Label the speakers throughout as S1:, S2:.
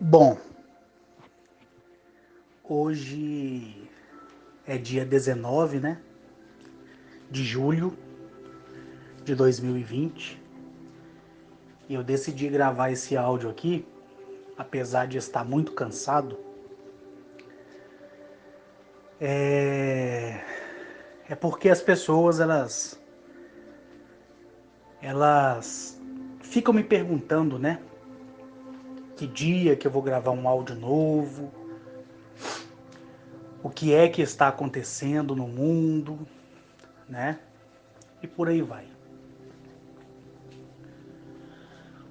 S1: Bom, hoje é dia 19, né, de julho de 2020 e eu decidi gravar esse áudio aqui, apesar de estar muito cansado. É porque as pessoas elas ficam me perguntando, né, que dia que eu vou gravar um áudio novo, o que é que está acontecendo no mundo, né? E por aí vai.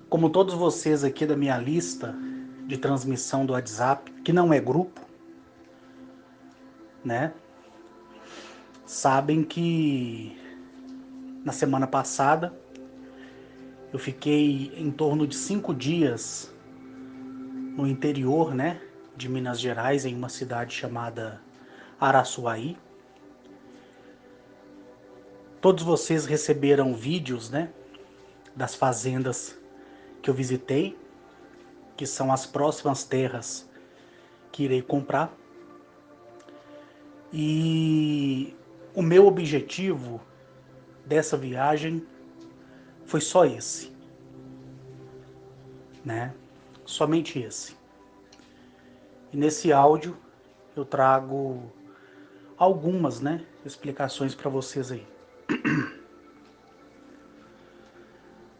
S1: Como todos vocês aqui da minha lista de transmissão do WhatsApp, que não é grupo, né? Sabem que na semana passada eu fiquei em torno de 5 dias no interior, né, de Minas Gerais, em uma cidade chamada Araçuaí. Todos vocês receberam vídeos, né, das fazendas que eu visitei, que são as próximas terras que irei comprar. E o meu objetivo dessa viagem foi só esse, né? Somente esse. E nesse áudio eu trago algumas, né, explicações para vocês aí.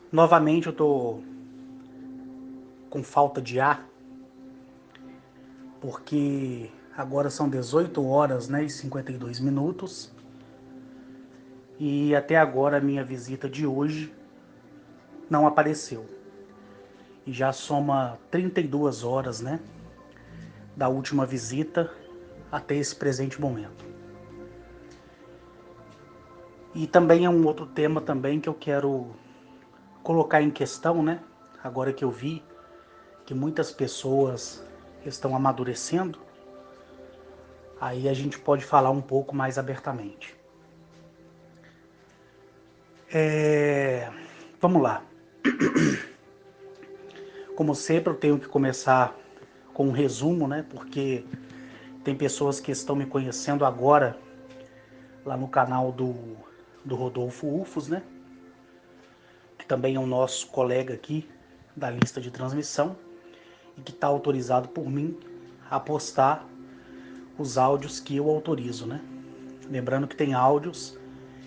S1: Novamente eu tô com falta de ar, porque agora são 18 horas, né, e 52 minutos. E até agora a minha visita de hoje não apareceu. E já soma 32 horas, né, da última visita até esse presente momento. E também é um outro tema também que eu quero colocar em questão, né? Agora que eu vi que muitas pessoas estão amadurecendo, aí a gente pode falar um pouco mais abertamente. Vamos lá. Como sempre, eu tenho que começar com um resumo, né? Porque tem pessoas que estão me conhecendo agora lá no canal do Rodolfo Ufos, né? Que também é o nosso colega aqui da lista de transmissão e que está autorizado por mim a postar os áudios que eu autorizo, né? Lembrando que tem áudios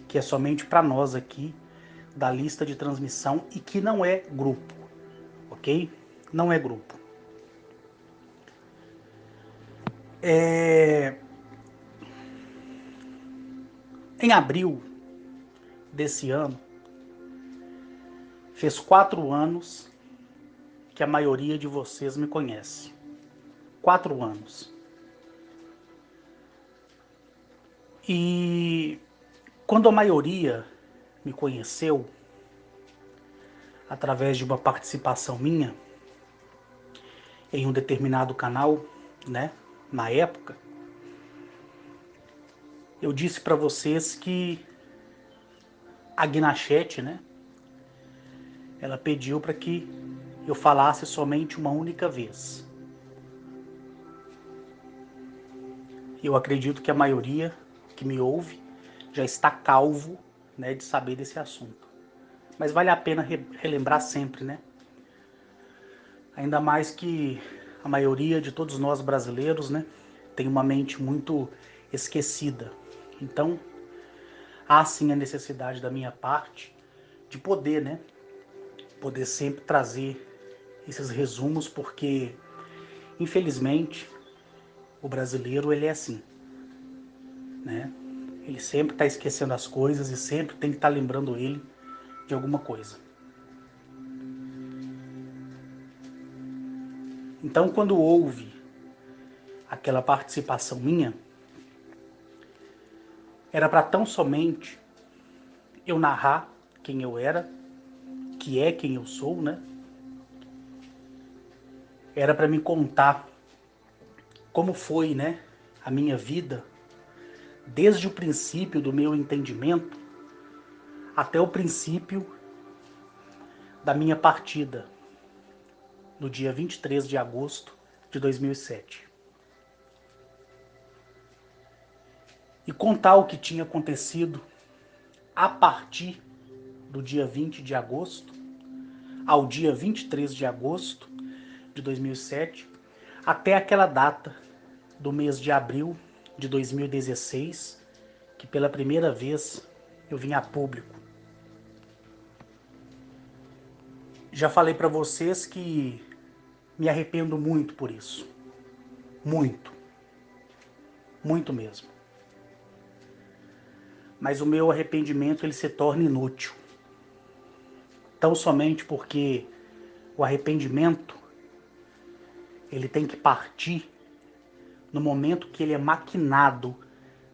S1: que é somente para nós aqui da lista de transmissão e que não é grupo, ok? Não é grupo. Em abril desse ano, fez 4 anos que a maioria de vocês me conhece. 4 anos. E quando a maioria me conheceu, através de uma participação minha em um determinado canal, né, na época, eu disse para vocês que a Gnachete, né, ela pediu para que eu falasse somente uma única vez. Eu acredito que a maioria que me ouve já está calvo, né, de saber desse assunto. Mas vale a pena relembrar sempre, né? Ainda mais que a maioria de todos nós brasileiros, né, tem uma mente muito esquecida. Então, há sim a necessidade da minha parte de poder, né, poder sempre trazer esses resumos, porque infelizmente o brasileiro ele é assim, né? Ele sempre está esquecendo as coisas e sempre tem que estar lembrando ele de alguma coisa. Então, quando houve aquela participação minha, era para tão somente eu narrar quem eu era, que é quem eu sou, né? Era para me contar como foi, né, a minha vida desde o princípio do meu entendimento até o princípio da minha partida, no dia 23 de agosto de 2007. E contar o que tinha acontecido a partir do dia 20 de agosto ao dia 23 de agosto de 2007, até aquela data do mês de abril de 2016, que pela primeira vez eu vim a público. Já falei para vocês que me arrependo muito por isso. Muito. Muito mesmo. Mas o meu arrependimento ele se torna inútil. Tão somente porque o arrependimento ele tem que partir no momento que ele é maquinado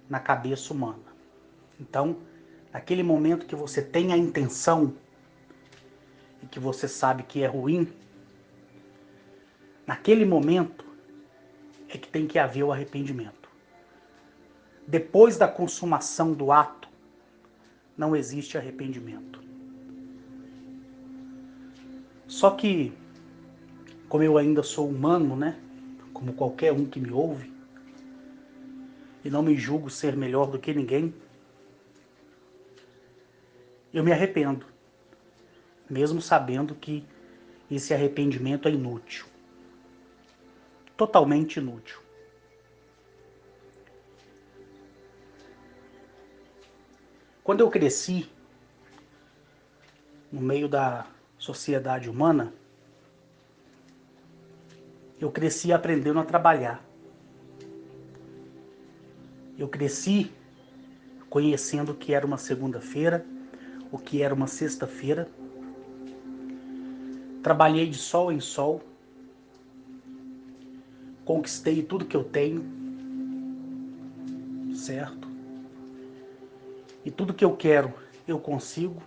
S1: na cabeça humana. Então, naquele momento que você tem a intenção e que você sabe que é ruim, naquele momento é que tem que haver o arrependimento. Depois da consumação do ato, não existe arrependimento. Só que, como eu ainda sou humano, né? Como qualquer um que me ouve, e não me julgo ser melhor do que ninguém, eu me arrependo, mesmo sabendo que esse arrependimento é inútil. Totalmente inútil. Quando eu cresci, no meio da sociedade humana, eu cresci aprendendo a trabalhar. Eu cresci conhecendo o que era uma segunda-feira, o que era uma sexta-feira. Trabalhei de sol em sol. Conquistei tudo que eu tenho, certo? E tudo que eu quero, eu consigo.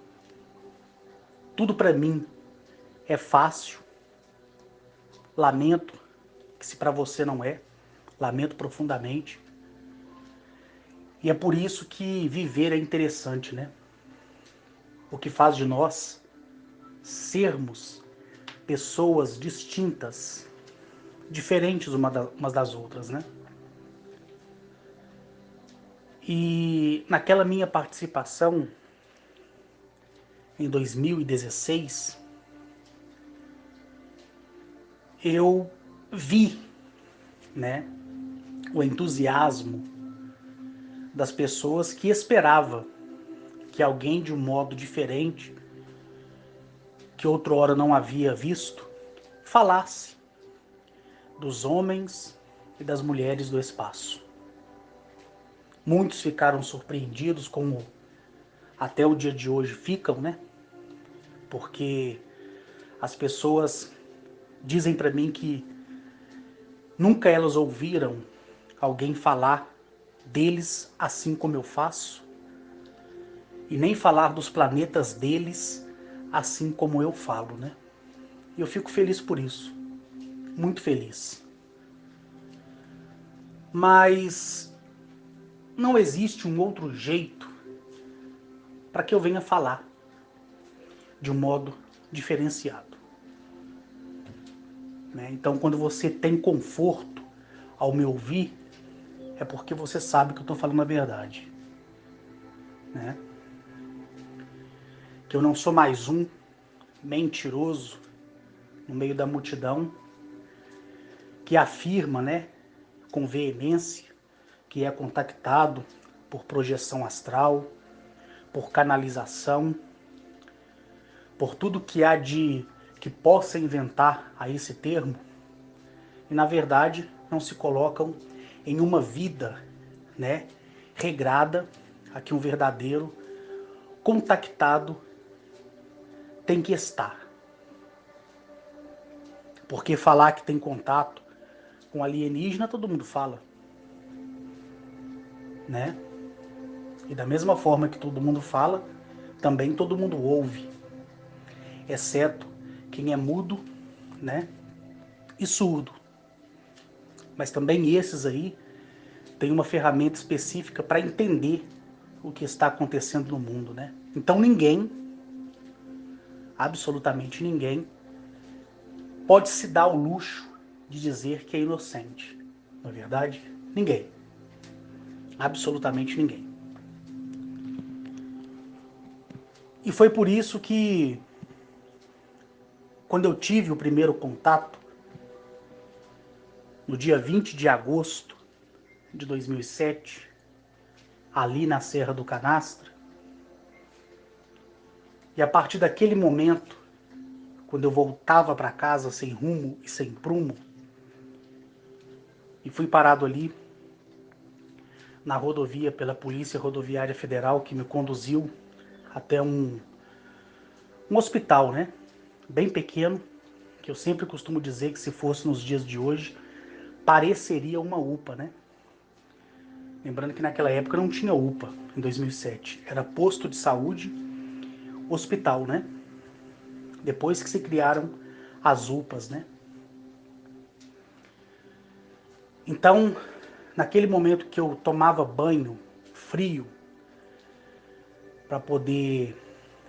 S1: Tudo para mim é fácil. Lamento que se para você não é. Lamento profundamente. E é por isso que viver é interessante, né? O que faz de nós sermos pessoas distintas, diferentes umas das outras, né? E naquela minha participação em 2016, eu vi, né, o entusiasmo das pessoas que esperava que alguém de um modo diferente, que outrora não havia visto, falasse dos homens e das mulheres do espaço. Muitos ficaram surpreendidos, como até o dia de hoje ficam, né? Porque as pessoas dizem para mim que nunca elas ouviram alguém falar deles assim como eu faço, e nem falar dos planetas deles assim como eu falo, né? E eu fico feliz por isso, muito feliz. Mas não existe um outro jeito para que eu venha falar de um modo diferenciado, né? Então, quando você tem conforto ao me ouvir, é porque você sabe que eu estou falando a verdade, né? Que eu não sou mais um mentiroso no meio da multidão que afirma, né, com veemência, que é contactado por projeção astral, por canalização, por tudo que há de que possa inventar a esse termo, e na verdade não se colocam em uma vida, né, regrada, a que um verdadeiro contactado tem que estar. Porque falar que tem contato com alienígena todo mundo fala, né? E da mesma forma que todo mundo fala, também todo mundo ouve, exceto quem é mudo, né? E surdo. Mas também esses aí têm uma ferramenta específica para entender o que está acontecendo no mundo, né? Então ninguém, absolutamente ninguém, pode se dar o luxo de dizer que é inocente. Na verdade, ninguém. Absolutamente ninguém. E foi por isso que, quando eu tive o primeiro contato, no dia 20 de agosto de 2007, ali na Serra do Canastra, e a partir daquele momento, quando eu voltava para casa sem rumo e sem prumo, e fui parado ali na rodovia pela Polícia Rodoviária Federal, que me conduziu até um hospital, né? Bem pequeno, que eu sempre costumo dizer que, se fosse nos dias de hoje, pareceria uma UPA, né? Lembrando que naquela época não tinha UPA, em 2007. Era posto de saúde, hospital, né? Depois que se criaram as UPAs, né? Então, naquele momento que eu tomava banho frio, para poder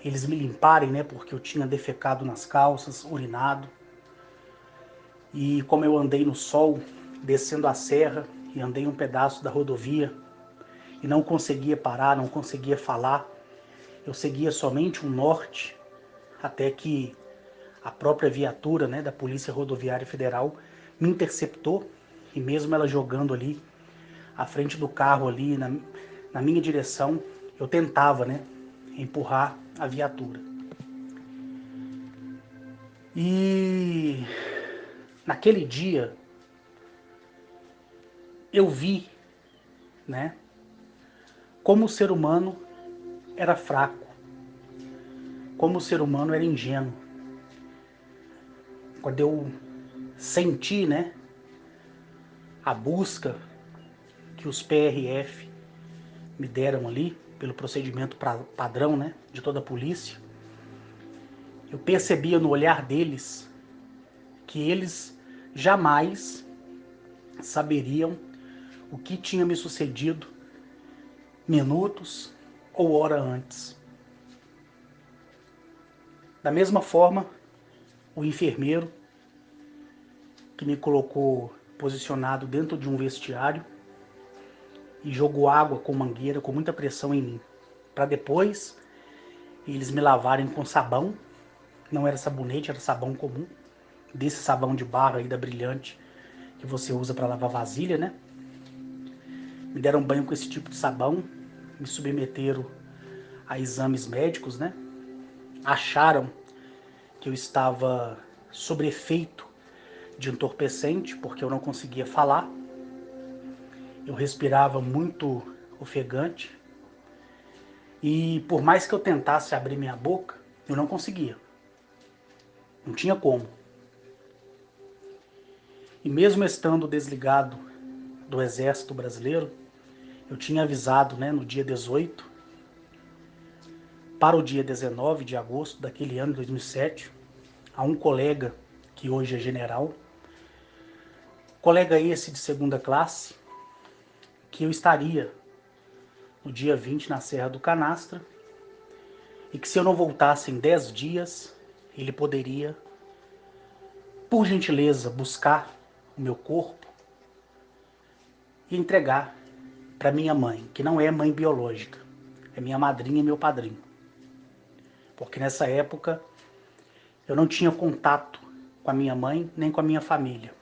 S1: eles me limparem, né? Porque eu tinha defecado nas calças, urinado. E como eu andei no sol, descendo a serra, e andei um pedaço da rodovia, e não conseguia parar, não conseguia falar, eu seguia somente um norte, até que a própria viatura, né, da Polícia Rodoviária Federal me interceptou, e mesmo ela jogando ali à frente do carro ali na minha direção, eu tentava, né, empurrar a viatura. E naquele dia eu vi, né, como o ser humano era fraco, como o ser humano era ingênuo. Quando eu senti, né, a busca que os PRF me deram ali, pelo procedimento padrão, né, de toda a polícia, eu percebia no olhar deles que eles jamais saberiam o que tinha me sucedido minutos ou hora antes. Da mesma forma, o enfermeiro que me colocou posicionado dentro de um vestiário e jogou água com mangueira com muita pressão em mim, para depois eles me lavarem com sabão. Não era sabonete, era sabão comum, desse sabão de barra aí da Brilhante que você usa para lavar vasilha, né? Me deram banho com esse tipo de sabão, me submeteram a exames médicos, né? Acharam que eu estava sob efeito de entorpecente, porque eu não conseguia falar. Eu respirava muito ofegante. E por mais que eu tentasse abrir minha boca, eu não conseguia. Não tinha como. E mesmo estando desligado do Exército Brasileiro, eu tinha avisado, né, no dia 18, para o dia 19 de agosto daquele ano, 2007, a um colega que hoje é general, colega esse de segunda classe, que eu estaria no dia 20 na Serra do Canastra, e que se eu não voltasse em 10 dias, ele poderia, por gentileza, buscar o meu corpo e entregar para minha mãe, que não é mãe biológica, é minha madrinha e meu padrinho. Porque nessa época eu não tinha contato com a minha mãe nem com a minha família,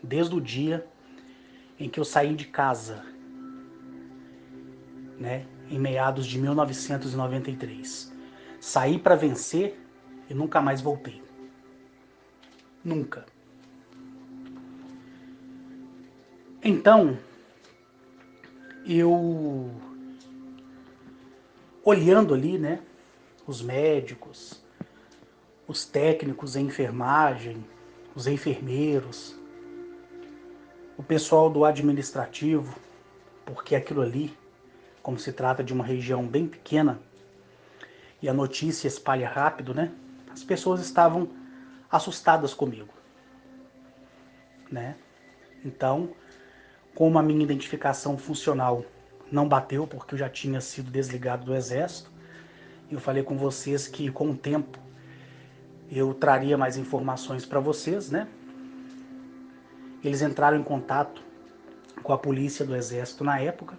S1: desde o dia em que eu saí de casa, né, em meados de 1993. Saí para vencer e nunca mais voltei. Nunca. Então, eu, olhando ali, né, os médicos, os técnicos em enfermagem, os enfermeiros, o pessoal do administrativo, porque aquilo ali, como se trata de uma região bem pequena e a notícia espalha rápido, né? As pessoas estavam assustadas comigo, né? Então, como a minha identificação funcional não bateu, porque eu já tinha sido desligado do Exército, eu falei com vocês que com o tempo eu traria mais informações para vocês, né? Eles entraram em contato com a polícia do exército na época,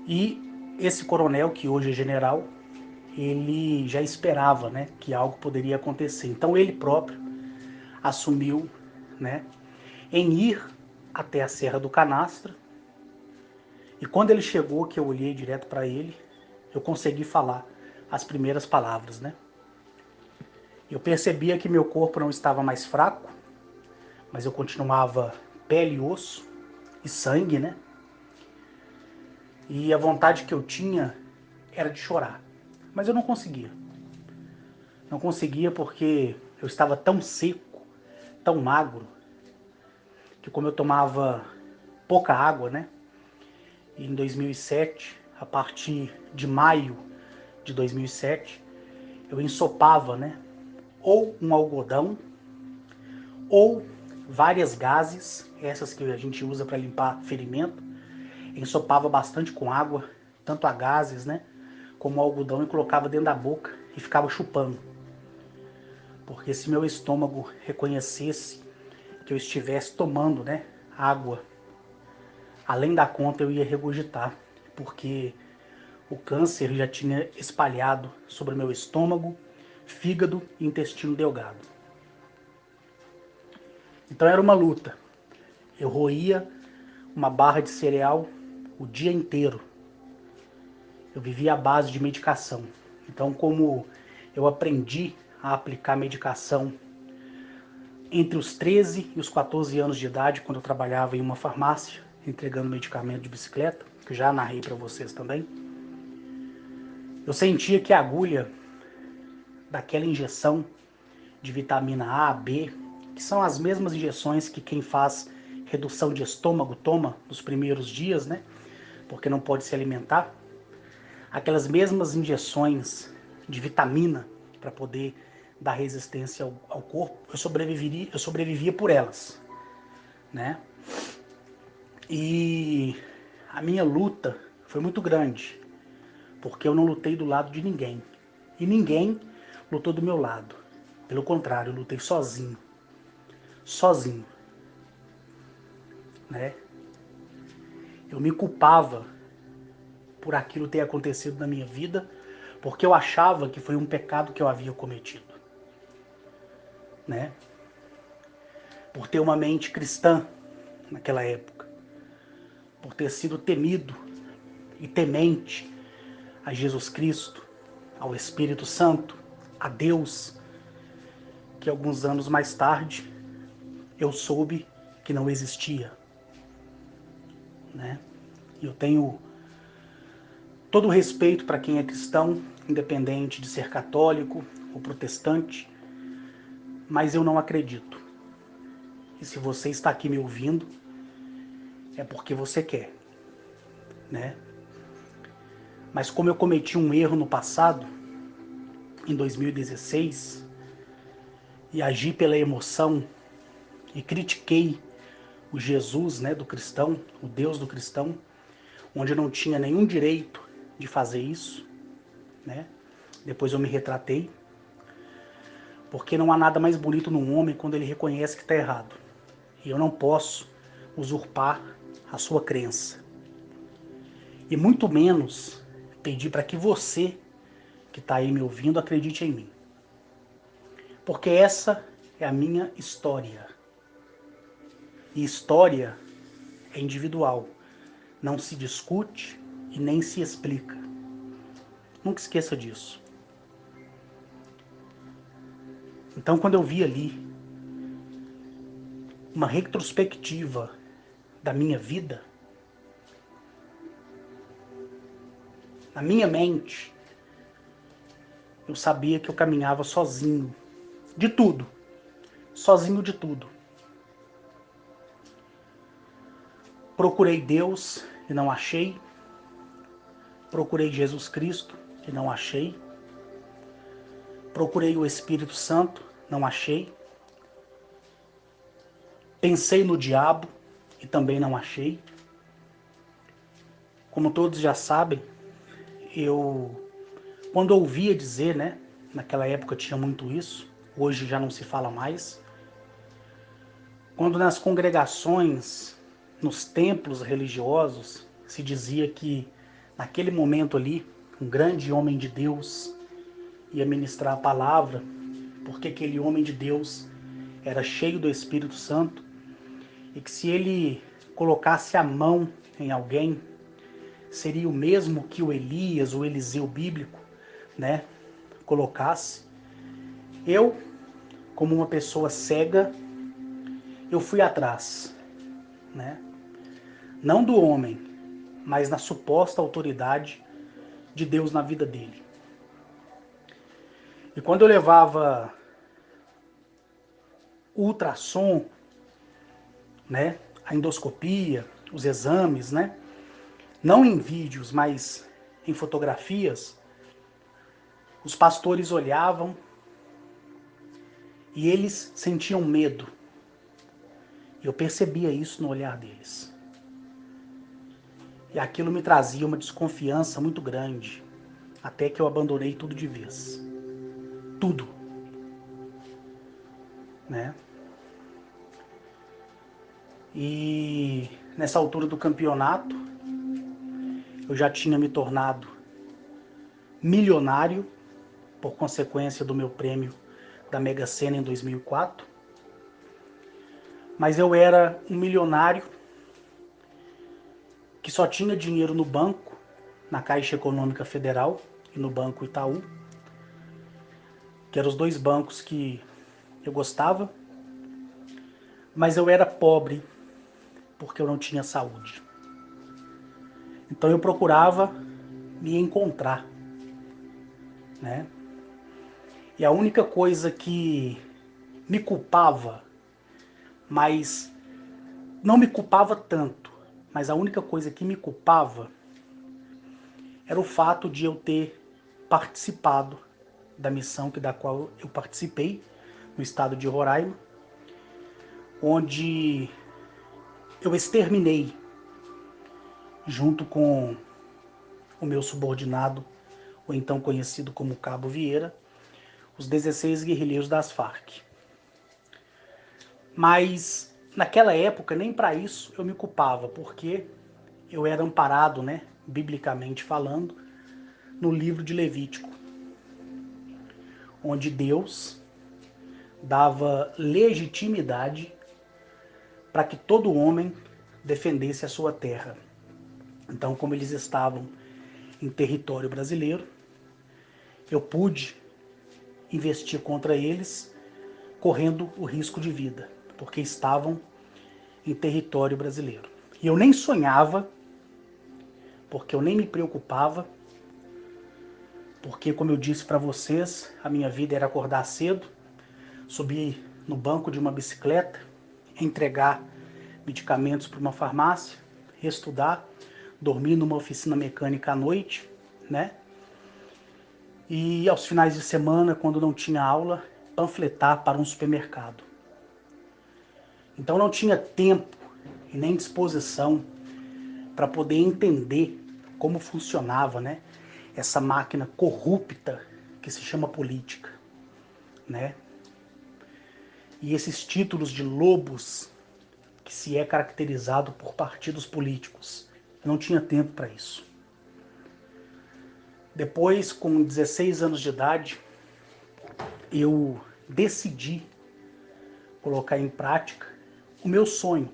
S1: e esse coronel, que hoje é general, ele já esperava, né, que algo poderia acontecer. Então ele próprio assumiu, né, em ir até a Serra do Canastra. E quando ele chegou, que eu olhei direto para ele, eu consegui falar as primeiras palavras, né? Eu percebia que meu corpo não estava mais fraco, mas eu continuava pele, osso e sangue, né? E a vontade que eu tinha era de chorar. Mas eu não conseguia. Não conseguia porque eu estava tão seco, tão magro, que como eu tomava pouca água, né? E em 2007, a partir de maio de 2007, eu ensopava, né? Ou um algodão, ou várias gases, essas que a gente usa para limpar ferimento. Ensopava bastante com água, tanto a gases, né? Como o algodão, e colocava dentro da boca e ficava chupando. Porque se meu estômago reconhecesse que eu estivesse tomando, né, água, além da conta eu ia regurgitar, porque o câncer já tinha espalhado sobre meu estômago, fígado e intestino delgado. Então era uma luta. Eu roía uma barra de cereal o dia inteiro. Eu vivia à base de medicação. Então, como eu aprendi a aplicar medicação entre os 13 e os 14 anos de idade, quando eu trabalhava em uma farmácia, entregando medicamento de bicicleta, que eu já narrei para vocês também, eu sentia que a agulha daquela injeção de vitamina A, B, que são as mesmas injeções que quem faz redução de estômago toma nos primeiros dias, né? Porque não pode se alimentar. Aquelas mesmas injeções de vitamina para poder dar resistência ao corpo, eu sobrevivia por elas, né? E a minha luta foi muito grande, porque eu não lutei do lado de ninguém. E ninguém lutou do meu lado. Pelo contrário, eu lutei sozinho. Sozinho, né? Eu me culpava por aquilo ter acontecido na minha vida, porque eu achava que foi um pecado que eu havia cometido, né? Por ter uma mente cristã naquela época, por ter sido temido e temente a Jesus Cristo, ao Espírito Santo, a Deus, que alguns anos mais tarde eu soube que não existia, né? Eu tenho todo o respeito para quem é cristão, independente de ser católico ou protestante, mas eu não acredito. E se você está aqui me ouvindo, é porque você quer, né? Mas como eu cometi um erro no passado, em 2016, e agi pela emoção e critiquei o Jesus, né, do cristão, o Deus do cristão, onde eu não tinha nenhum direito de fazer isso, né? Depois eu me retratei, porque não há nada mais bonito num homem quando ele reconhece que está errado. E eu não posso usurpar a sua crença. E muito menos pedir para que você, que está aí me ouvindo, acredite em mim. Porque essa é a minha história. E história é individual. Não se discute e nem se explica. Nunca esqueça disso. Então, quando eu vi ali uma retrospectiva da minha vida, na minha mente, eu sabia que eu caminhava sozinho, de tudo, sozinho de tudo. Procurei Deus e não achei. Procurei Jesus Cristo e não achei. Procurei o Espírito Santo, não achei. Pensei no diabo e também não achei. Como todos já sabem, quando ouvia dizer, né, naquela época tinha muito isso, hoje já não se fala mais, Quando nas congregações, nos templos religiosos, se dizia que naquele momento ali, um grande homem de Deus ia ministrar a palavra, porque aquele homem de Deus era cheio do Espírito Santo, e que se ele colocasse a mão em alguém, seria o mesmo que o Elias, o Eliseu bíblico, né, colocasse. Eu, como uma pessoa cega, eu fui atrás, né? Não do homem, mas na suposta autoridade de Deus na vida dele. E quando eu levava o ultrassom, né, a endoscopia, os exames, né, não em vídeos, mas em fotografias, os pastores olhavam e eles sentiam medo. Eu percebia isso no olhar deles. E aquilo me trazia uma desconfiança muito grande, até que eu abandonei tudo de vez. Tudo, né? E nessa altura do campeonato, eu já tinha me tornado milionário por consequência do meu prêmio da Mega Sena em 2004. Mas eu era um milionário que só tinha dinheiro no banco, na Caixa Econômica Federal e no Banco Itaú, que eram os dois bancos que eu gostava, mas eu era pobre porque eu não tinha saúde. Então eu procurava me encontrar, né? E a única coisa que me culpava, mas não me culpava tanto, mas a única coisa que me culpava era o fato de eu ter participado da missão da qual eu participei no estado de Roraima, onde eu exterminei, junto com o meu subordinado, o então conhecido como Cabo Vieira, os 16 guerrilheiros das Farc. Mas naquela época nem para isso eu me culpava, porque eu era amparado, né, biblicamente falando, no livro de Levítico, onde Deus dava legitimidade para que todo homem defendesse a sua terra. Então, como eles estavam em território brasileiro, eu pude investir contra eles, correndo o risco de vida, porque estavam em território brasileiro. E eu nem sonhava, porque eu nem me preocupava, porque, como eu disse para vocês, a minha vida era acordar cedo, subir no banco de uma bicicleta, entregar medicamentos para uma farmácia, estudar, dormir numa oficina mecânica à noite, né? E aos finais de semana, quando não tinha aula, panfletar para um supermercado. Então não tinha tempo e nem disposição para poder entender como funcionava, né, essa máquina corrupta que se chama política, né? E esses títulos de lobos que se é caracterizado por partidos políticos. Eu não tinha tempo para isso. Depois, com 16 anos de idade, eu decidi colocar em prática o meu sonho,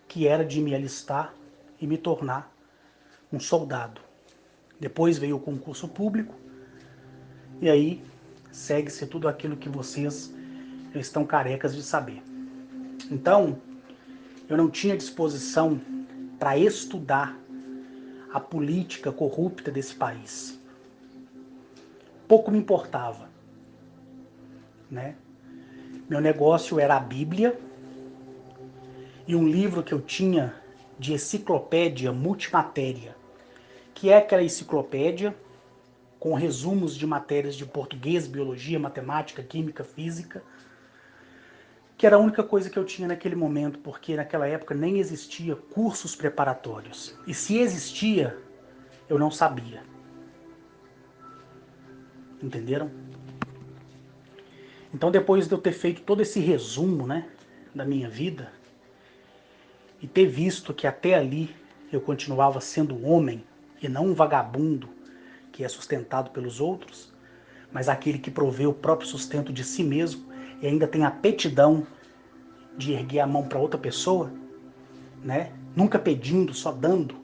S1: que era de me alistar e me tornar um soldado. Depois veio o concurso público, e aí segue-se tudo aquilo que vocês já estão carecas de saber. Então, eu não tinha disposição para estudar a política corrupta desse país. Pouco me importava, né? Meu negócio era a Bíblia e um livro que eu tinha de enciclopédia multimatéria, que é aquela enciclopédia com resumos de matérias de português, biologia, matemática, química, física, que era a única coisa que eu tinha naquele momento, porque naquela época nem existia cursos preparatórios. E se existia, eu não sabia. Entenderam? Então, depois de eu ter feito todo esse resumo, né, da minha vida e ter visto que até ali eu continuava sendo homem e não um vagabundo que é sustentado pelos outros, mas aquele que provê o próprio sustento de si mesmo e ainda tem a aptidão de erguer a mão para outra pessoa, né? Nunca pedindo, só dando,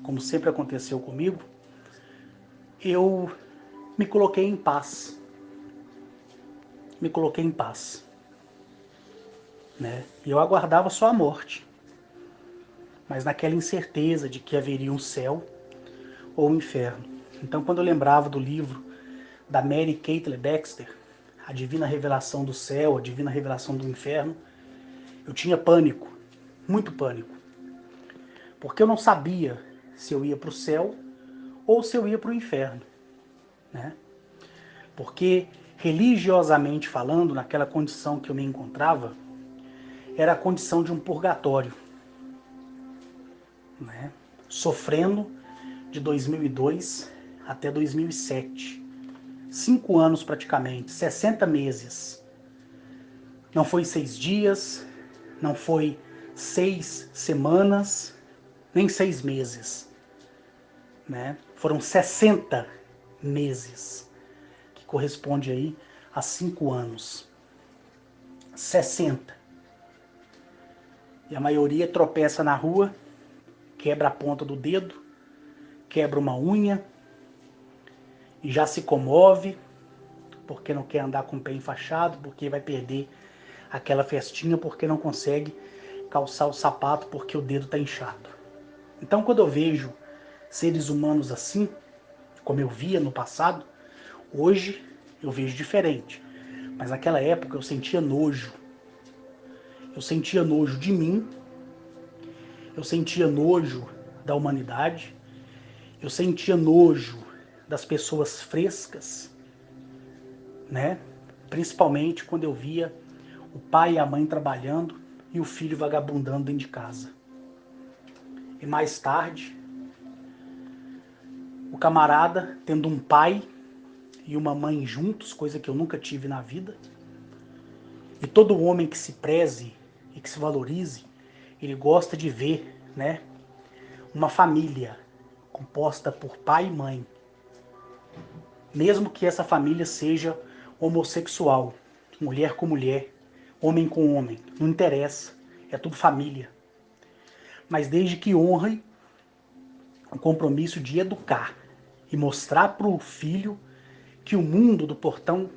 S1: como sempre aconteceu comigo, eu me coloquei em paz. Me coloquei em paz, né? E eu aguardava só a morte, mas naquela incerteza de que haveria um céu ou um inferno. Então, quando eu lembrava do livro da Mary Caitlin Baxter, A Divina Revelação do Céu, A Divina Revelação do Inferno, eu tinha pânico, muito pânico, porque eu não sabia se eu ia para o céu ou se eu ia para o inferno, né? Porque, religiosamente falando, naquela condição que eu me encontrava, era a condição de um purgatório, né? Sofrendo de 2002 até 2007. 5 anos praticamente, 60 meses. Não foi 6 dias, não foi 6 semanas, nem 6 meses, né? Foram 60 meses, que corresponde aí a 5 anos. 60. E a maioria tropeça na rua, quebra a ponta do dedo, quebra uma unha e já se comove porque não quer andar com o pé enfaixado, porque vai perder aquela festinha, porque não consegue calçar o sapato porque o dedo está inchado. Então, quando eu vejo seres humanos assim, como eu via no passado, hoje eu vejo diferente. Mas naquela época eu sentia nojo. Eu sentia nojo de mim, eu sentia nojo da humanidade, eu sentia nojo das pessoas frescas, né? Principalmente quando eu via o pai e a mãe trabalhando e o filho vagabundando dentro de casa. E mais tarde, o camarada tendo um pai e uma mãe juntos, coisa que eu nunca tive na vida. E todo homem que se preze e que se valorize, ele gosta de ver, né, uma família composta por pai e mãe. Mesmo que essa família seja homossexual, mulher com mulher, homem com homem, não interessa, é tudo família. Mas desde que honre o compromisso de educar e mostrar para o filho que o mundo do portão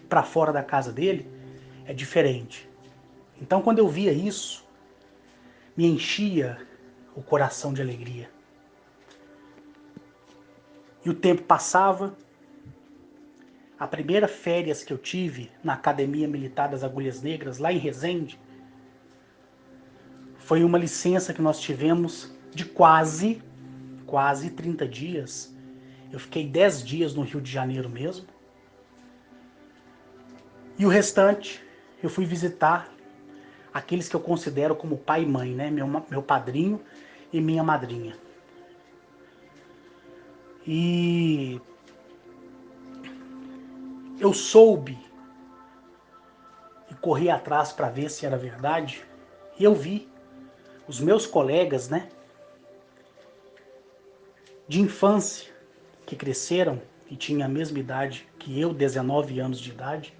S1: para fora da casa dele é diferente. Então, quando eu via isso, me enchia o coração de alegria. E o tempo passava. A primeira férias que eu tive na Academia Militar das Agulhas Negras, lá em Resende, foi uma licença que nós tivemos de quase 30 dias. Eu fiquei 10 dias no Rio de Janeiro mesmo. E o restante, eu fui visitar aqueles que eu considero como pai e mãe, né? Meu padrinho e minha madrinha. E eu soube e corri atrás para ver se era verdade. E eu vi os meus colegas, né, de infância, que cresceram e tinham a mesma idade que eu, 19 anos de idade,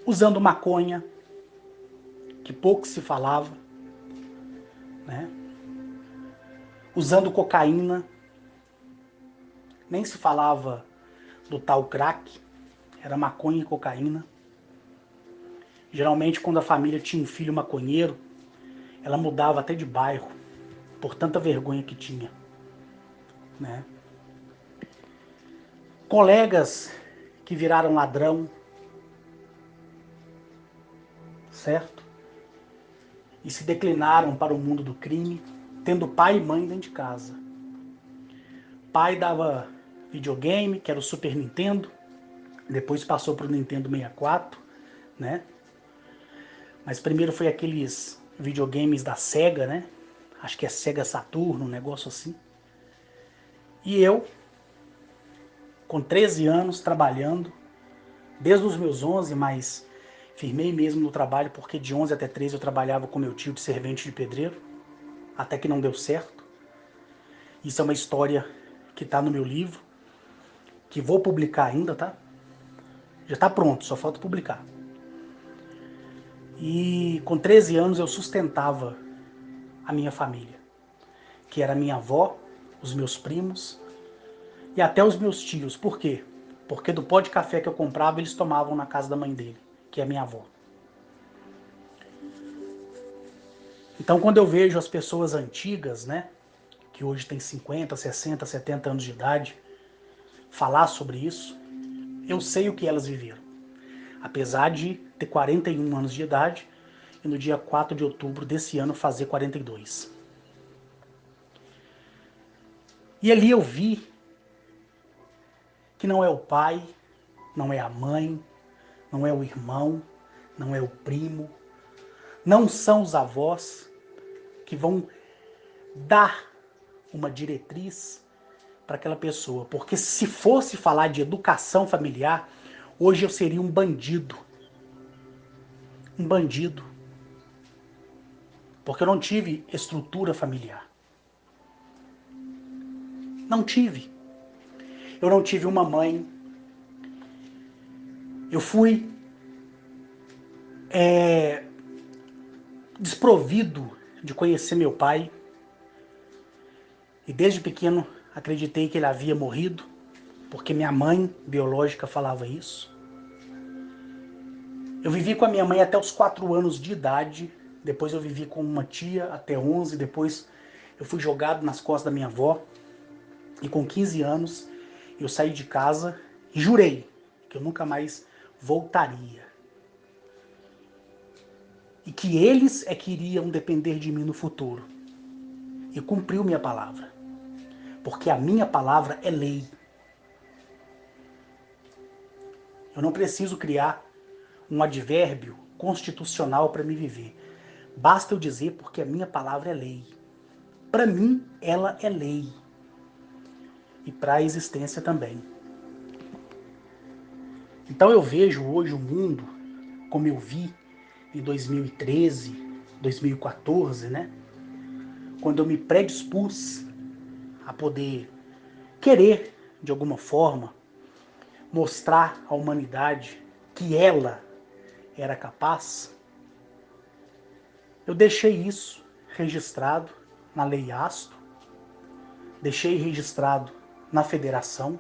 S1: usando maconha, que pouco se falava, né? Usando cocaína, nem se falava do tal crack, era maconha e cocaína. Geralmente, quando a família tinha um filho maconheiro, ela mudava até de bairro, por tanta vergonha que tinha, né? Colegas que viraram ladrão, certo? E se declinaram para o mundo do crime, tendo pai e mãe dentro de casa. Pai dava videogame, que era o Super Nintendo, depois passou para o Nintendo 64, né? Mas primeiro foi aqueles videogames da Sega, né? Acho que é Sega Saturno, um negócio assim. E eu, com 13 anos, trabalhando, desde os meus 11, mas Firmei mesmo no trabalho, porque de 11 até 13 eu trabalhava com meu tio de servente de pedreiro, até que não deu certo. Isso é uma história que está no meu livro, que vou publicar ainda, tá? Já está pronto, só falta publicar. E com 13 anos eu sustentava a minha família, que era a minha avó, os meus primos e até os meus tios. Por quê? Porque do pó de café que eu comprava, eles tomavam na casa da mãe dele, que é a minha avó. Então, quando eu vejo as pessoas antigas, né, que hoje têm 50, 60, 70 anos de idade, falar sobre isso, eu sei o que elas viveram. Apesar de ter 41 anos de idade e no dia 4 de outubro desse ano fazer 42. E ali eu vi que não é o pai, não é a mãe, não é o irmão, não é o primo, não são os avós que vão dar uma diretriz para aquela pessoa. Porque se fosse falar de educação familiar, hoje eu seria um bandido. Um bandido. Porque eu não tive estrutura familiar. Não tive. Eu não tive uma mãe. Eu fui desprovido de conhecer meu pai. E desde pequeno acreditei que ele havia morrido, porque minha mãe biológica falava isso. Eu vivi com a minha mãe até os 4 anos de idade, depois eu vivi com uma tia até 11, depois eu fui jogado nas costas da minha avó, e com 15 anos eu saí de casa e jurei que eu nunca mais voltaria. E que eles é que iriam depender de mim no futuro. E cumpriu minha palavra, porque a minha palavra é lei. Eu não preciso criar um advérbio constitucional para me viver. Basta eu dizer porque a minha palavra é lei. Para mim, ela é lei. E para a existência também. Então eu vejo hoje o mundo como eu vi em 2013, 2014, né? Quando eu me predispus a poder querer, de alguma forma, mostrar à humanidade que ela era capaz, eu deixei isso registrado na Lei Asto, deixei registrado na Federação,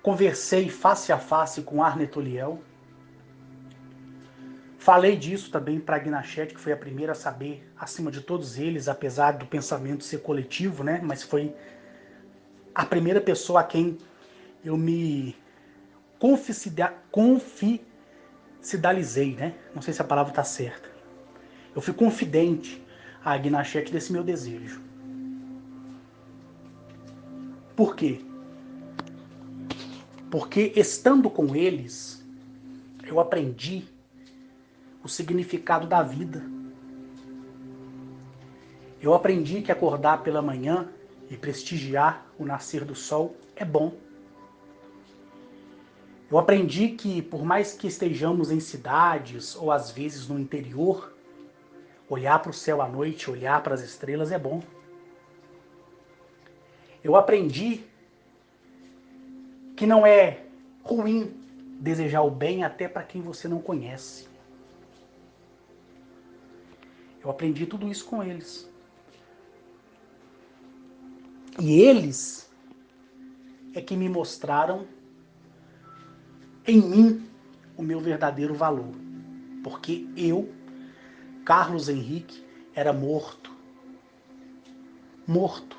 S1: conversei face a face com Arnet Oliel, falei disso também para a Gnachete, que foi a primeira a saber, acima de todos eles, apesar do pensamento ser coletivo, né? Mas foi a primeira pessoa a quem eu me confidencializei, né? Não sei se a palavra está certa. Eu fui confidente à Gnachete desse meu desejo. Por quê? Porque estando com eles, eu aprendi o significado da vida. Eu aprendi que acordar pela manhã e prestigiar o nascer do sol é bom. Eu aprendi que, por mais que estejamos em cidades ou às vezes no interior, olhar para o céu à noite, olhar para as estrelas é bom. Eu aprendi que não é ruim desejar o bem até para quem você não conhece. Eu aprendi tudo isso com eles. E eles é que me mostraram em mim o meu verdadeiro valor. Porque eu, Carlos Henrique, era morto. Morto.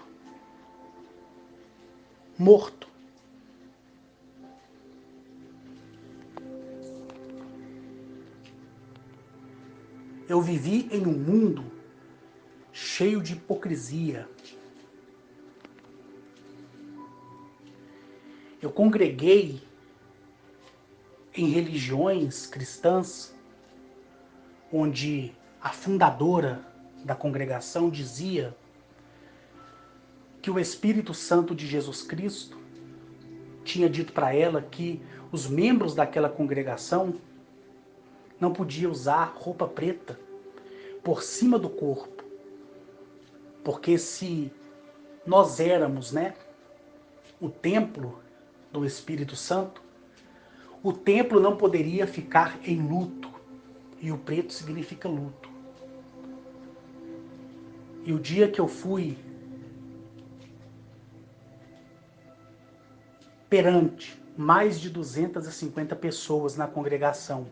S1: Morto. Eu vivi em um mundo cheio de hipocrisia. Eu congreguei em religiões cristãs onde a fundadora da congregação dizia que o Espírito Santo de Jesus Cristo tinha dito para ela que os membros daquela congregação não podia usar roupa preta por cima do corpo, porque se nós éramos, né, o templo do Espírito Santo, o templo não poderia ficar em luto, e o preto significa luto. E o dia que eu fui perante mais de 250 pessoas na congregação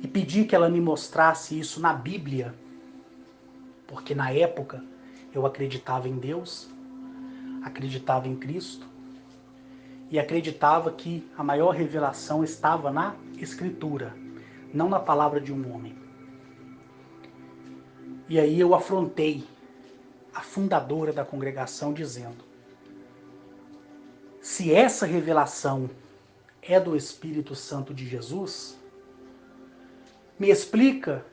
S1: e pedi que ela me mostrasse isso na Bíblia, porque na época eu acreditava em Deus, acreditava em Cristo e acreditava que a maior revelação estava na Escritura, não na palavra de um homem. E aí eu afrontei a fundadora da congregação dizendo: se essa revelação é do Espírito Santo de Jesus, me explica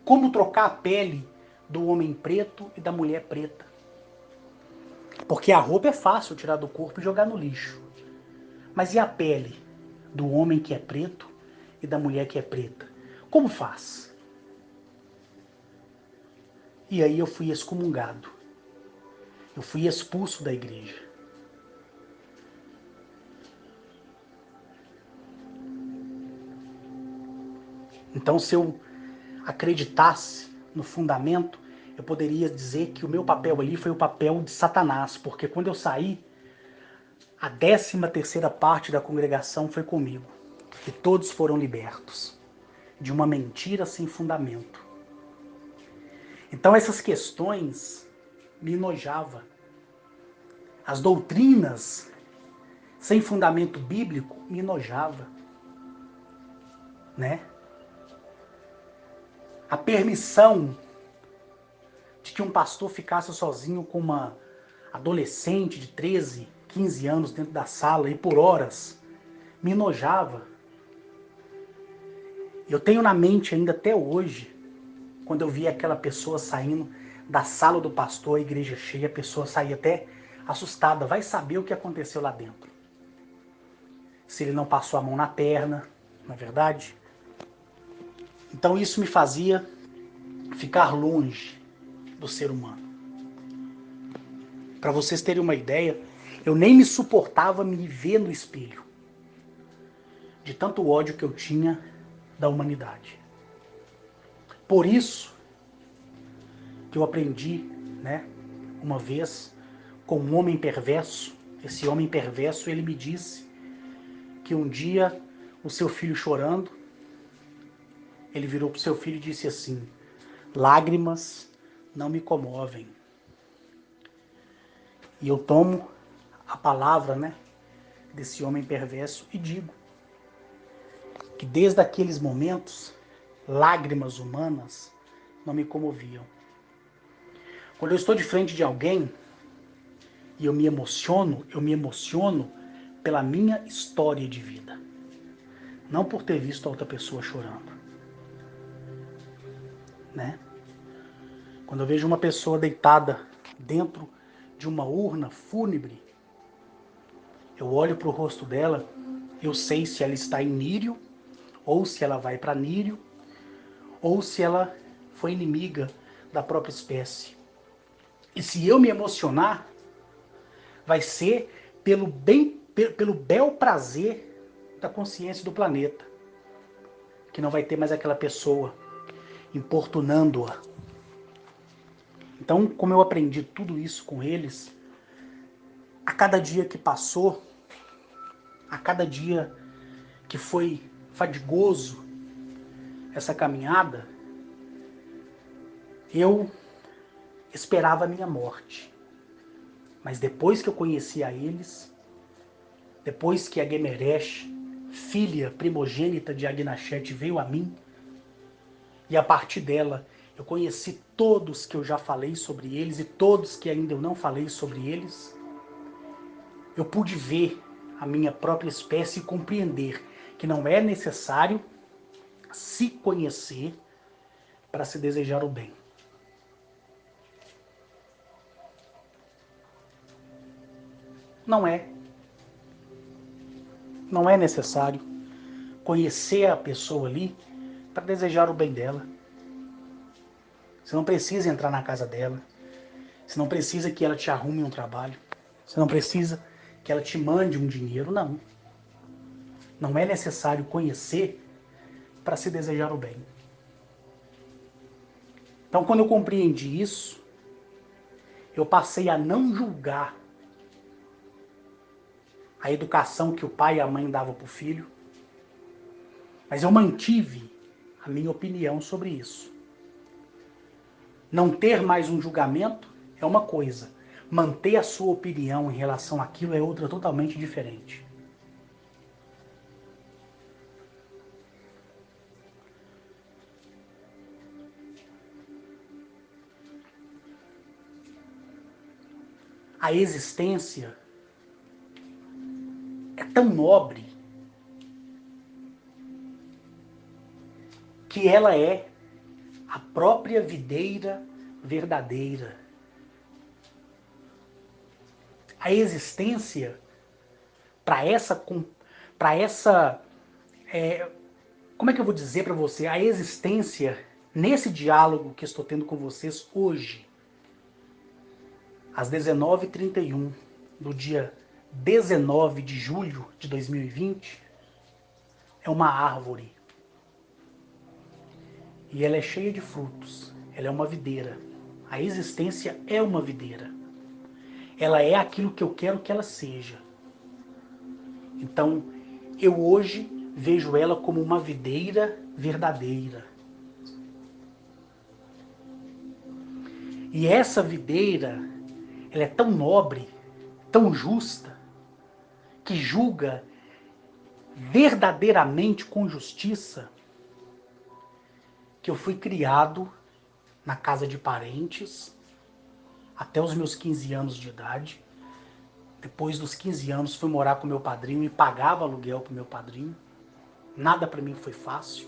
S1: como trocar a pele do homem preto e da mulher preta. Porque a roupa é fácil tirar do corpo e jogar no lixo. Mas e a pele do homem que é preto e da mulher que é preta? Como faz? E aí eu fui excomungado. Eu fui expulso da igreja. Então, se eu acreditasse no fundamento, eu poderia dizer que o meu papel ali foi o papel de Satanás, porque quando eu saí, a 13ª parte da congregação foi comigo, e todos foram libertos de uma mentira sem fundamento. Então essas questões me enojavam. As doutrinas sem fundamento bíblico me enojavam, né? A permissão de que um pastor ficasse sozinho com uma adolescente de 13, 15 anos dentro da sala e por horas me enojava. Eu tenho na mente ainda até hoje, quando eu via aquela pessoa saindo da sala do pastor, a igreja cheia, a pessoa saía até assustada, vai saber o que aconteceu lá dentro. Se ele não passou a mão na perna, não é verdade? Então isso me fazia ficar longe do ser humano. Para vocês terem uma ideia, eu nem me suportava me ver no espelho, de tanto ódio que eu tinha da humanidade. Por isso que eu aprendi, né, uma vez com um homem perverso. Esse homem perverso, ele me disse que um dia o seu filho chorando, ele virou para o seu filho e disse assim: lágrimas não me comovem. E eu tomo a palavra, né, desse homem perverso e digo que desde aqueles momentos, lágrimas humanas não me comoviam. Quando eu estou de frente de alguém e eu me emociono pela minha história de vida, não por ter visto a outra pessoa chorando, né? Quando eu vejo uma pessoa deitada dentro de uma urna fúnebre, eu olho para o rosto dela, eu sei se ela está em nírio, ou se ela vai para nírio, ou se ela foi inimiga da própria espécie. E se eu me emocionar, vai ser pelo bel prazer da consciência do planeta, que não vai ter mais aquela pessoa importunando-a. Então, como eu aprendi tudo isso com eles, a cada dia que passou, a cada dia que foi fadigoso essa caminhada, eu esperava a minha morte. Mas depois que eu conheci a eles, depois que a Gemeresh, filha primogênita de Agnachete, veio a mim, e a partir dela eu conheci todos que eu já falei sobre eles e todos que ainda eu não falei sobre eles, eu pude ver a minha própria espécie e compreender que não é necessário se conhecer para se desejar o bem. Não é. Não é necessário. conhecer a pessoa ali para desejar o bem dela. Você não precisa entrar na casa dela. Você não precisa que ela te arrume um trabalho. Você não precisa que ela te mande um dinheiro, não. Não é necessário conhecer para se desejar o bem. Então, quando eu compreendi isso, eu passei a não julgar a educação que o pai e a mãe davam para o filho, mas eu mantive a minha opinião sobre isso. Não ter mais um julgamento é uma coisa, manter a sua opinião em relação àquilo é outra totalmente diferente. A existência é tão nobre que ela é a própria videira verdadeira. A existência, para essa, como é que eu vou dizer para você? A existência, nesse diálogo que estou tendo com vocês hoje, às 19h31 do dia 19 de julho de 2020, é uma árvore. E ela é cheia de frutos. Ela é uma videira. A existência é uma videira. Ela é aquilo que eu quero que ela seja. Então, eu hoje vejo ela como uma videira verdadeira. E essa videira, ela é tão nobre, tão justa, que julga verdadeiramente com justiça, que eu fui criado na casa de parentes até os meus 15 anos de idade. Depois dos 15 anos fui morar com meu padrinho e pagava aluguel para meu padrinho. Nada para mim foi fácil,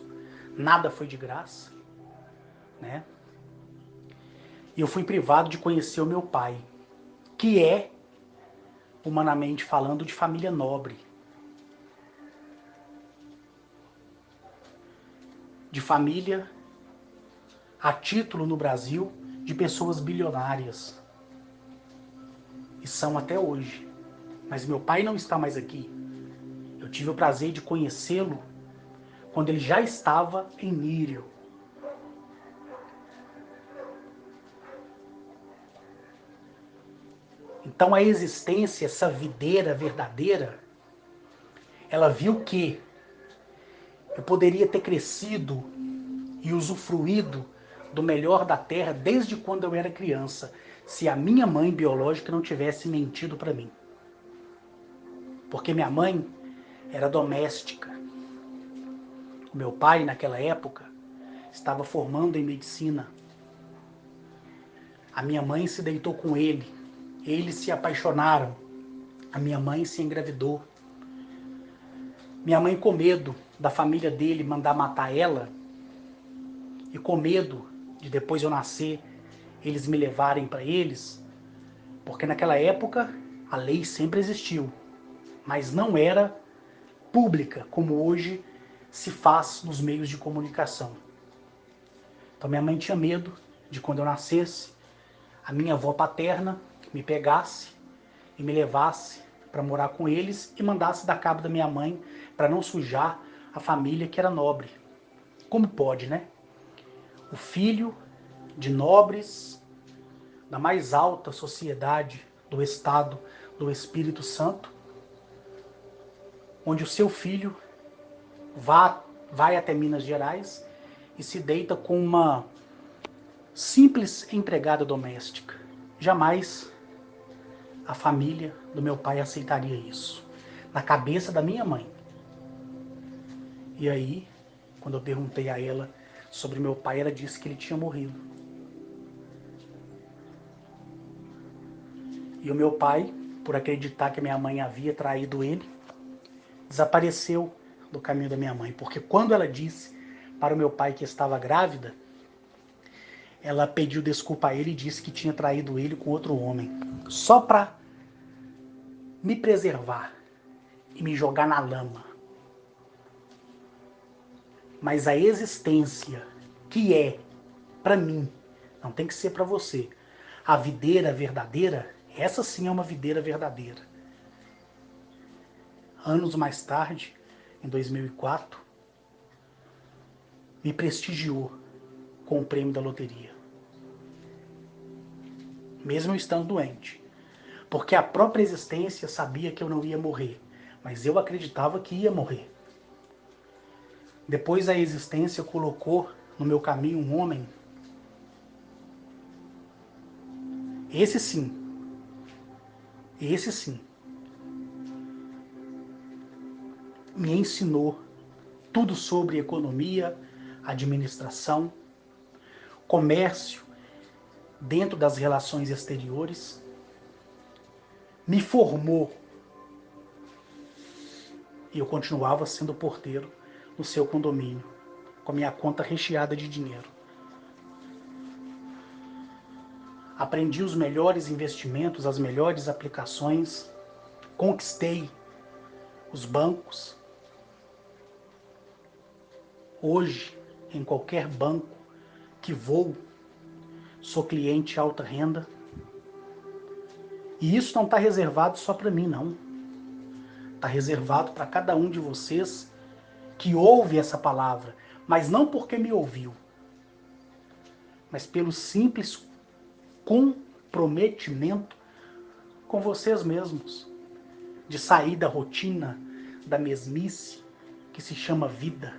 S1: nada foi de graça, né? E eu fui privado de conhecer o meu pai, que é, humanamente falando, de família nobre. De família, a título no Brasil, de pessoas bilionárias. E são até hoje. Mas meu pai não está mais aqui. Eu tive o prazer de conhecê-lo quando ele já estava em Nírio. Então a existência, essa videira verdadeira, ela viu que eu poderia ter crescido e usufruído do melhor da terra desde quando eu era criança, se a minha mãe biológica não tivesse mentido para mim. Porque minha mãe era doméstica. O meu pai, naquela época, estava formando em medicina. A minha mãe se deitou com ele. Eles se apaixonaram. A minha mãe se engravidou. Minha mãe, com medo da família dele mandar matar ela, e com medo de depois eu nascer, eles me levarem para eles, porque naquela época a lei sempre existiu, mas não era pública, como hoje se faz nos meios de comunicação. Então minha mãe tinha medo de quando eu nascesse, a minha avó paterna me pegasse e me levasse para morar com eles e mandasse dar cabo da minha mãe para não sujar a família que era nobre. Como pode, né? O filho de nobres da mais alta sociedade do estado do Espírito Santo, onde o seu filho vai até Minas Gerais e se deita com uma simples empregada doméstica. Jamais a família do meu pai aceitaria isso. Na cabeça da minha mãe. E aí, quando eu perguntei a ela sobre meu pai, ela disse que ele tinha morrido. E o meu pai, por acreditar que minha mãe havia traído ele, desapareceu do caminho da minha mãe. Porque quando ela disse para o meu pai que estava grávida, ela pediu desculpa a ele e disse que tinha traído ele com outro homem. Só para me preservar e me jogar na lama. Mas a existência que é para mim, não tem que ser para você, a videira verdadeira, essa sim é uma videira verdadeira. Anos mais tarde, em 2004, me prestigiou com o prêmio da loteria. Mesmo eu estando doente. Porque a própria existência sabia que eu não ia morrer, mas eu acreditava que ia morrer. Depois a existência colocou no meu caminho um homem, esse sim, me ensinou tudo sobre economia, administração, comércio, dentro das relações exteriores, me formou e eu continuava sendo porteiro no seu condomínio, com a minha conta recheada de dinheiro. Aprendi os melhores investimentos, as melhores aplicações, conquistei os bancos. Hoje, em qualquer banco que vou, sou cliente alta renda. E isso não está reservado só para mim, não. Está reservado para cada um de vocês que ouve essa palavra, mas não porque me ouviu, mas pelo simples comprometimento com vocês mesmos, de sair da rotina, da mesmice que se chama vida,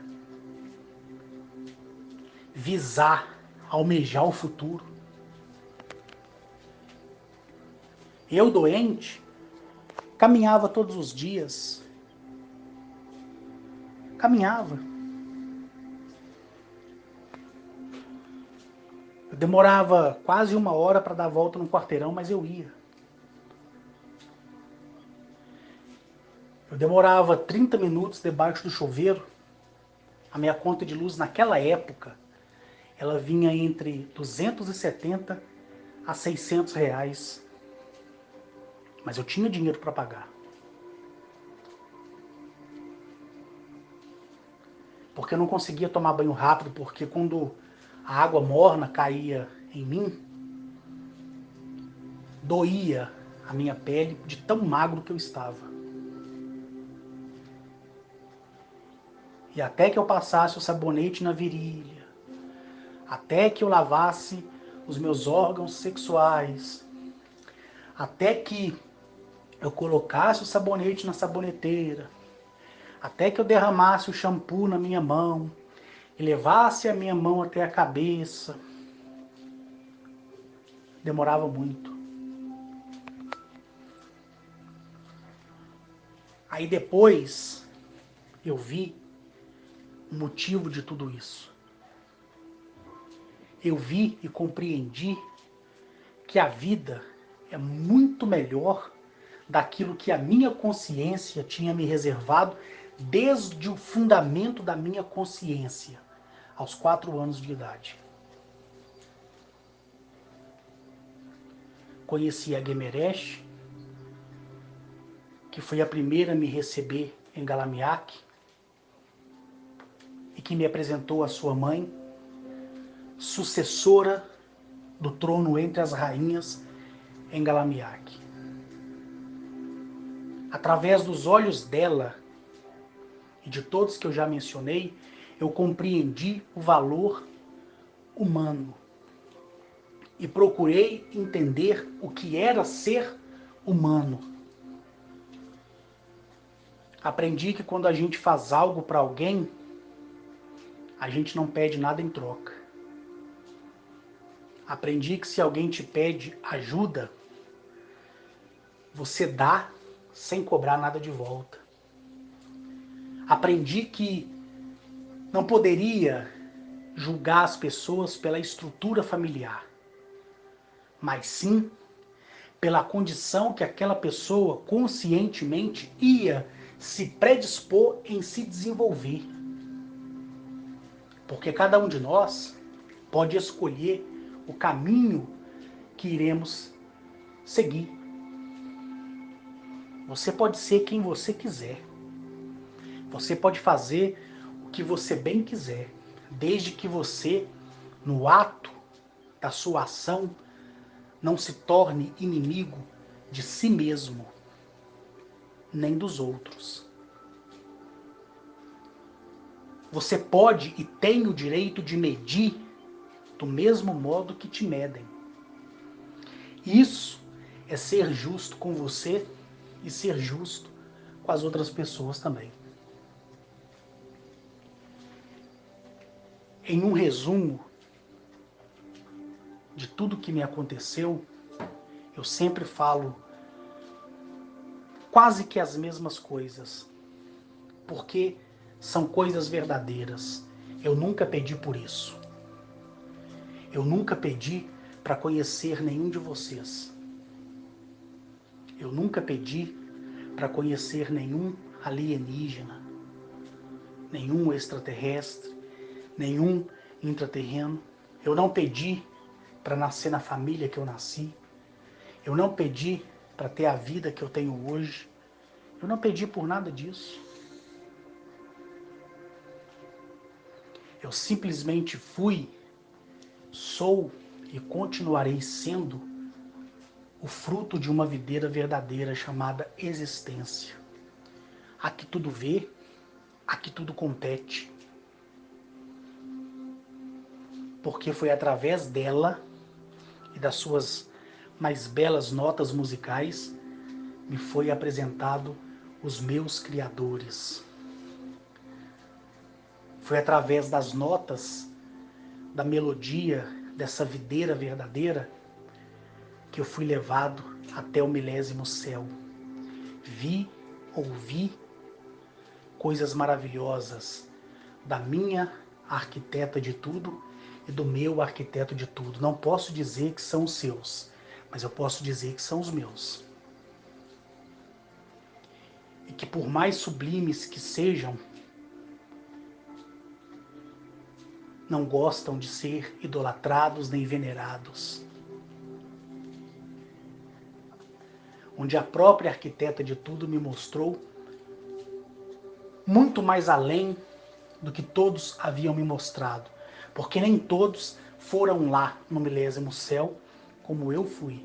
S1: visar, almejar o futuro. Eu, doente, caminhava todos os dias, caminhava. Eu demorava quase 1 hora para dar a volta no quarteirão, mas eu ia. Eu demorava 30 minutos debaixo do chuveiro. A minha conta de luz naquela época, ela vinha entre 270 a 600 reais. Mas eu tinha dinheiro para pagar. Porque eu não conseguia tomar banho rápido, porque quando a água morna caía em mim, doía a minha pele de tão magro que eu estava. E até que eu passasse o sabonete na virilha, até que eu lavasse os meus órgãos sexuais, até que eu colocasse o sabonete na saboneteira, até que eu derramasse o shampoo na minha mão e levasse a minha mão até a cabeça, demorava muito. Aí depois eu vi o motivo de tudo isso. Eu vi e compreendi que a vida é muito melhor daquilo que a minha consciência tinha me reservado desde o fundamento da minha consciência, aos 4 anos de idade. Conheci a Guemeresh, que foi a primeira a me receber em Galamiaque e que me apresentou a sua mãe, sucessora do trono entre as rainhas em Galamiaque. Através dos olhos dela e de todos que eu já mencionei, eu compreendi o valor humano e procurei entender o que era ser humano. Aprendi que quando a gente faz algo para alguém, a gente não pede nada em troca. Aprendi que se alguém te pede ajuda, você dá sem cobrar nada de volta. Aprendi que não poderia julgar as pessoas pela estrutura familiar, mas sim pela condição que aquela pessoa conscientemente ia se predispor em se desenvolver. Porque cada um de nós pode escolher o caminho que iremos seguir. Você pode ser quem você quiser. Você pode fazer o que você bem quiser, desde que você, no ato da sua ação, não se torne inimigo de si mesmo, nem dos outros. Você pode e tem o direito de medir do mesmo modo que te medem. Isso é ser justo com você e ser justo com as outras pessoas também. Em um resumo de tudo que me aconteceu, eu sempre falo quase que as mesmas coisas, porque são coisas verdadeiras. Eu nunca pedi por isso. Eu nunca pedi para conhecer nenhum de vocês. Eu nunca pedi para conhecer nenhum alienígena, nenhum extraterrestre, nenhum intraterreno. Eu não pedi para nascer na família que eu nasci. Eu não pedi para ter a vida que eu tenho hoje. Eu não pedi por nada disso. Eu simplesmente fui, sou e continuarei sendo o fruto de uma videira verdadeira chamada existência. A que tudo vê, a que tudo compete. Porque foi através dela e das suas mais belas notas musicais me foi apresentado os meus criadores. Foi através das notas, da melodia dessa videira verdadeira que eu fui levado até o milésimo céu. Vi, ouvi coisas maravilhosas da minha arquiteta de tudo e do meu arquiteto de tudo. Não posso dizer que são os seus, mas eu posso dizer que são os meus. E que por mais sublimes que sejam, não gostam de ser idolatrados nem venerados. Onde a própria arquiteta de tudo me mostrou muito mais além do que todos haviam me mostrado, porque nem todos foram lá no milésimo céu como eu fui.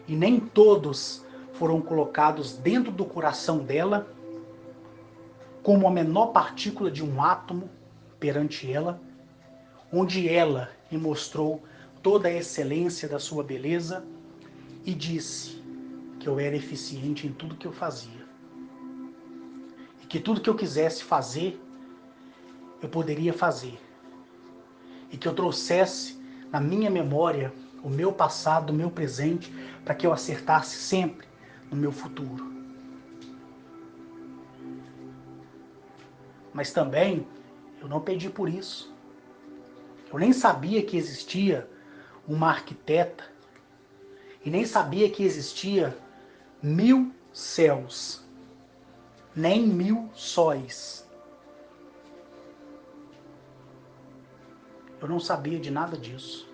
S1: E nem todos foram colocados dentro do coração dela como a menor partícula de um átomo perante ela, onde ela me mostrou toda a excelência da sua beleza e disse que eu era eficiente em tudo que eu fazia. E que tudo que eu quisesse fazer, eu poderia fazer. E que eu trouxesse na minha memória o meu passado, o meu presente, para que eu acertasse sempre no meu futuro. Mas também eu não pedi por isso. Eu nem sabia que existia uma arquiteta e nem sabia que existia 1000 céus, nem 1000 sóis. Eu não sabia de nada disso.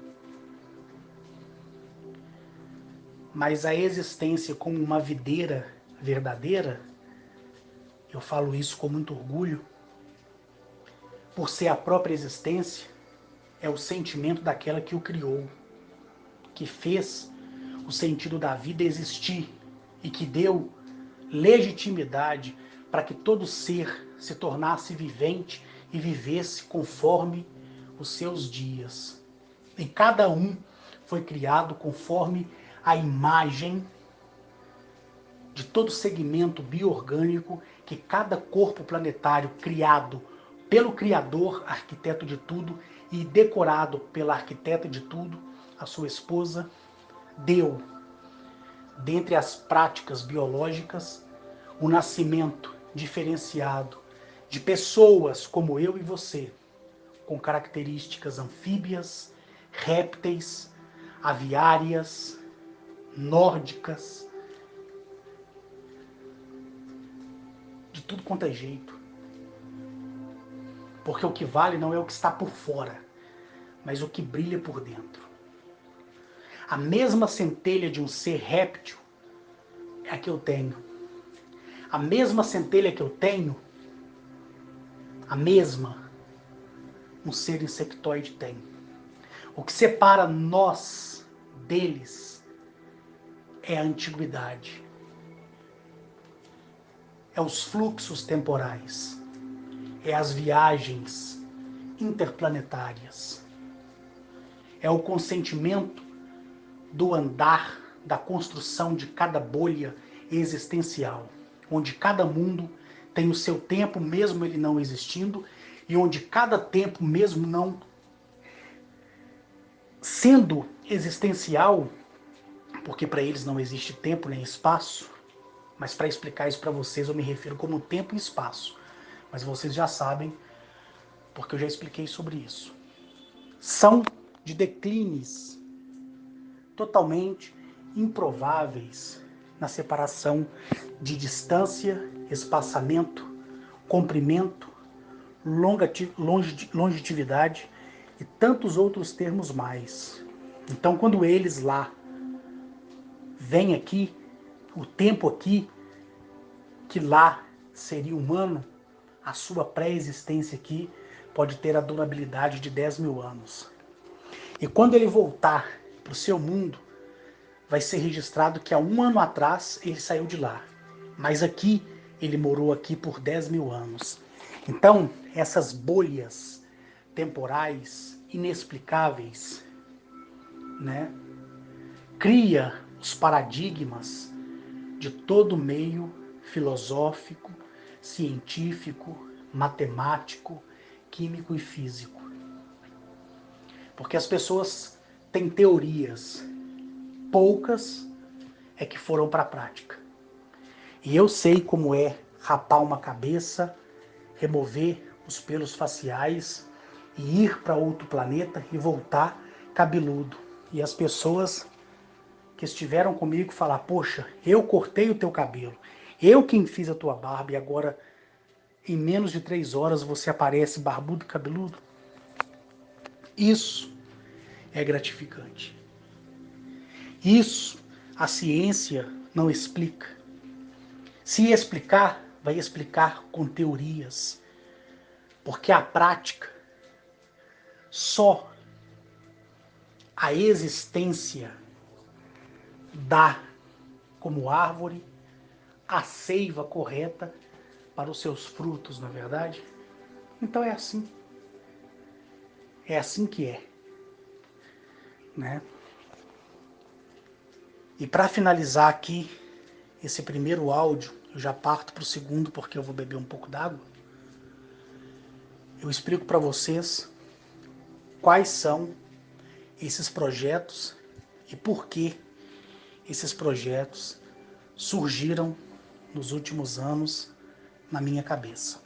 S1: Mas a existência como uma videira verdadeira, eu falo isso com muito orgulho, por ser a própria existência, é o sentimento daquela que o criou, que fez o sentido da vida existir e que deu legitimidade para que todo ser se tornasse vivente e vivesse conforme os seus dias. E cada um foi criado conforme a imagem de todo segmento bioorgânico que cada corpo planetário criado pelo Criador, arquiteto de tudo, e decorado pela arquiteta de tudo, a sua esposa, deu, dentre as práticas biológicas, o nascimento diferenciado de pessoas como eu e você, com características anfíbias, répteis, aviárias, nórdicas, de tudo quanto é jeito. Porque o que vale não é o que está por fora, mas o que brilha por dentro. A mesma centelha de um ser réptil é a que eu tenho. A mesma centelha que eu tenho, a mesma um ser insectoide tem. O que separa nós deles é a antiguidade. É os fluxos temporais. É as viagens interplanetárias. É o consentimento do andar, da construção de cada bolha existencial, onde cada mundo tem o seu tempo, mesmo ele não existindo, e onde cada tempo, mesmo não sendo existencial, porque para eles não existe tempo nem espaço, mas para explicar isso para vocês eu me refiro como tempo e espaço, mas vocês já sabem, porque eu já expliquei sobre isso. São de declínios totalmente improváveis na separação de distância, espaçamento, comprimento, longevidade e tantos outros termos mais. Então, quando eles lá vêm aqui, o tempo aqui, que lá seria humano, a sua pré-existência aqui pode ter a durabilidade de 10 mil anos. E quando ele voltar para o seu mundo, vai ser registrado que há 1 ano atrás ele saiu de lá. Mas aqui, ele morou aqui por 10 mil anos. Então, essas bolhas temporais inexplicáveis, né, cria os paradigmas de todo meio filosófico, científico, matemático, químico e físico. Porque as pessoas têm teorias, poucas é que foram para a prática. E eu sei como é rapar uma cabeça, remover os pelos faciais e ir para outro planeta e voltar cabeludo. E as pessoas que estiveram comigo falar, poxa, eu cortei o teu cabelo, eu quem fiz a tua barba e agora em menos de 3 horas você aparece barbudo e cabeludo. Isso é gratificante. Isso a ciência não explica. Se explicar, vai explicar com teorias. Porque a prática, só a existência dá como árvore a seiva correta para os seus frutos, não é verdade? Então é assim. É assim que é. Né? E para finalizar aqui esse primeiro áudio, eu já parto para o segundo porque eu vou beber um pouco d'água. Eu explico para vocês quais são esses projetos e por que esses projetos surgiram nos últimos anos na minha cabeça.